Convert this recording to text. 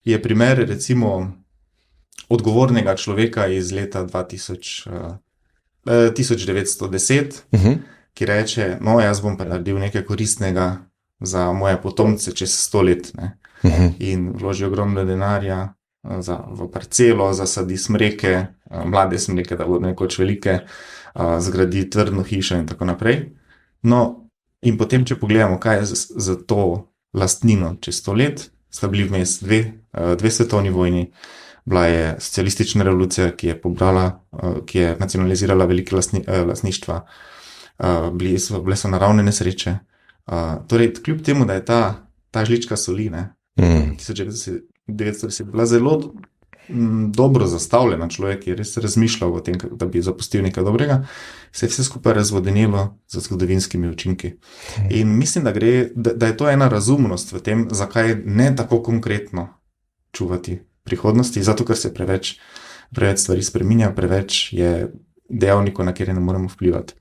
je primer recimo odgovornega človeka iz leta 1910, ki reče, no, jaz bom pa naredil nekaj koristnega za moje potomce čez 100 let, ne. In vloži ogromno denarja v parcelo, zasadi smreke, mlade smreke, da bodo nekoč velike, zgradi trdno hišo in tako naprej. No, in potem, če pogledamo, kaj je za to lastnino čez 100 let, sta bili vmes dve svetovni vojni, bila je socialistična revolucija, ki je nacionalizirala velike lastništva, bile so naravne nesreče. Torej, kljub temu, da je ta žlička soli, ne, 1910 bila zelo dobro zastavljena, človek je res razmišljal o tem, da bi zapustil nekaj dobrega, se je vse skupaj razvodenelo z zgodovinskimi učinki. In mislim, da je to ena razumnost v tem, zakaj ne tako konkretno čuvati prihodnosti, zato ker se preveč stvari spreminja, preveč je dejavnikov, na katere ne moremo vplivati.